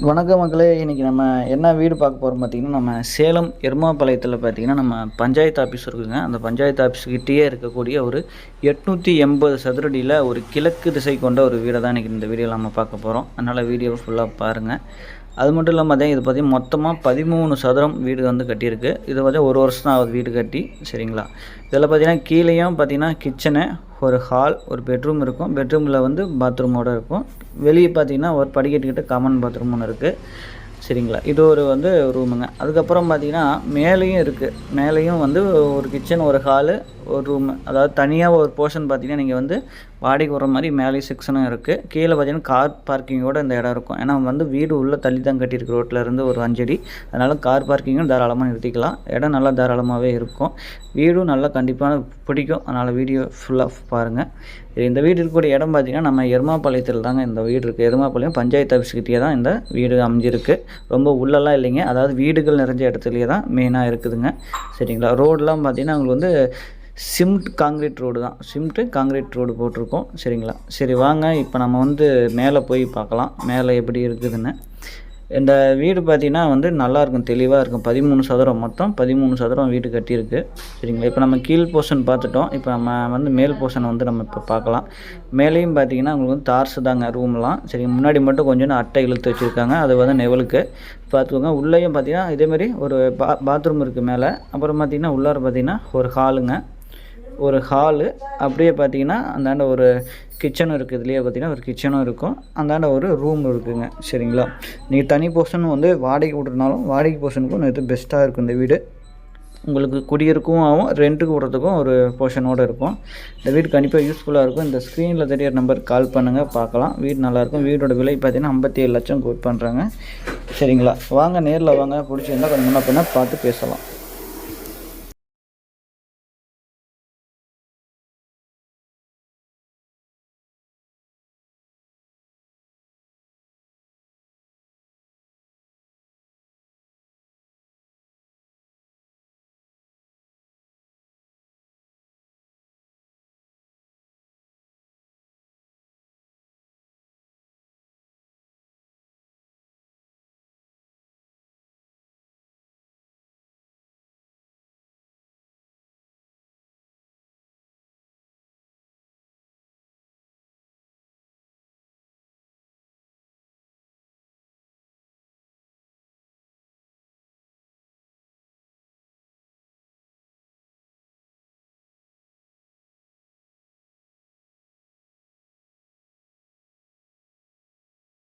வணக்கம் மக்களே. இன்றைக்கி நம்ம என்ன வீடு பார்க்க போகிறோம் பார்த்திங்கன்னா, நம்ம சேலம் எருமாபாளையத்தில் பார்த்திங்கன்னா நம்ம பஞ்சாயத்து ஆஃபீஸ் இருக்குதுங்க. அந்த பஞ்சாயத்து ஆஃபீஸ்கிட்டேயே இருக்கக்கூடிய ஒரு 880 சதுரடியில் ஒரு கிழக்கு திசை கொண்ட ஒரு வீடை தான் இன்றைக்கி இந்த வீடியோவில் நம்ம பார்க்க போகிறோம். அதனால் வீடியோவை ஃபுல்லாக பாருங்கள். அது மட்டும் இல்லாமல் பார்த்தீங்கன்னா, இது பார்த்திங்கன்னா மொத்தமாக 13 சதுரம் வீடு வந்து கட்டியிருக்கு. இது வந்து ஒரு வருஷம் தான் ஆகுது வீடு கட்டி, சரிங்களா. இதில் பார்த்திங்கன்னா கீழேயும் பார்த்திங்கன்னா கிச்சனு, ஒரு ஹால், ஒரு பெட்ரூம் இருக்கும். பெட்ரூமில் வந்து பாத்ரூமோடு இருக்கும். வெளியே பார்த்திங்கன்னா ஒரு படிக்கட்டுக்கிட்ட காமன் பாத்ரூம் ஒன்று இருக்குது, சரிங்களா. இது ஒரு வந்து ரூமுங்க. அதுக்கப்புறம் பார்த்திங்கன்னா மேலேயும் இருக்குது. மேலேயும் வந்து ஒரு கிச்சன், ஒரு ஹாலு, ஒரு ரூமு, அதாவது தனியாக ஒரு போர்ஷன் பார்த்திங்கன்னா நீங்கள் வந்து வாடகைக்கு வர மாதிரி மேலே செக்ஷனும் இருக்குது. கீழே பார்த்திங்கன்னா கார் பார்க்கிங்கோடு இந்த இடம் இருக்கும். ஏன்னா வந்து வீடு உள்ளே தள்ளி தான் கட்டியிருக்கு ரோட்டிலேருந்து ஒரு 5 அடி. அதனால் கார் பார்க்கிங்கும் தாராளமாக நிறுத்திக்கலாம். இடம் நல்லா தாராளமாகவே இருக்கும். வீடும் நல்லா கண்டிப்பாக பிடிக்கும். அதனால் வீடியோ ஃபுல்லாக பாருங்கள். இந்த வீடு இருக்கக்கூடிய இடம் பார்த்திங்கன்னா நம்ம எருமாபாளையத்தில் தாங்க இந்த வீடு இருக்குது. எருமாபாளையம் பஞ்சாயத்து ஆஃபீஸ்கிட்டே தான் இந்த வீடு அமைஞ்சிருக்கு. ரொம்ப உள்ளெல்லாம் இல்லைங்க, அதாவது வீடுகள் நிறைஞ்ச இடத்துலையே தான் மெயினாக இருக்குதுங்க, சரிங்களா. ரோடெலாம் பார்த்திங்கன்னா உங்களுக்கு வந்து சிமெண்ட் காங்கிரீட் ரோடு தான், சிமெண்ட்டு காங்கிரீட் ரோடு போட்டிருக்கோம், சரிங்களா. சரி வாங்க இப்போ நம்ம வந்து மேலே போய் பார்க்கலாம் மேலே எப்படி இருக்குதுன்னு. இந்த வீடு பார்த்திங்கன்னா வந்து நல்லாயிருக்கும், தெளிவாக இருக்கும். 13 சதுரம், மொத்தம் 13 சதுரம் வீடு கட்டியிருக்கு, சரிங்களா. இப்போ நம்ம கீழ் போர்ஷன் பார்த்துட்டோம். இப்போ நம்ம வந்து மேல் போர்ஷனை வந்து நம்ம இப்போ பார்க்கலாம். மேலேயும் பார்த்திங்கன்னா உங்களுக்கு வந்து தார்ஸு தாங்க ரூம்லாம், சரி. முன்னாடி மட்டும் கொஞ்சம் அட்டை இழுத்து வச்சுருக்காங்க, அது வந்து நெவலுக்கு பார்த்துக்கோங்க. உள்ளேயும் பார்த்திங்கன்னா இதேமாதிரி ஒரு பாத்ரூம் இருக்குது மேலே. அப்புறம் பார்த்திங்கன்னா உள்ளார பார்த்திங்கன்னா ஒரு ஹாலுங்க, ஒரு ஹாலு. அப்படியே பார்த்திங்கன்னா அந்தாண்ட ஒரு கிச்சனும் இருக்குது. இதுலேயே பார்த்திங்கன்னா ஒரு கிச்சனும் இருக்கும். அந்தாண்ட ஒரு ரூம் இருக்குதுங்க, சரிங்களா. நீங்கள் தனி போர்ஷன் வந்து வாடகை விட்றதுனாலும் வாடகை போர்ஷனுக்கும் இது பெஸ்ட்டாக இருக்கும். இந்த வீடு உங்களுக்கு குடியிருக்கவும் ஆகும், ரெண்ட்டுக்கு விட்றதுக்கும் ஒரு போர்ஷனோடு இருக்கும். இந்த வீடு கண்டிப்பாக யூஸ்ஃபுல்லாக இருக்கும். இந்த ஸ்க்ரீனில் தெரியிற நம்பருக்கு கால் பண்ணுங்கள், பார்க்கலாம். வீடு நல்லாயிருக்கும். வீடோட விலை பார்த்திங்கன்னா 57 லட்சம் கோட் பண்ணுறாங்க, சரிங்களா. வாங்க நேரில் வாங்க, பிடிச்சிருந்தால் கொஞ்சம் முன்ன பின்ன பார்த்து பேசலாம்.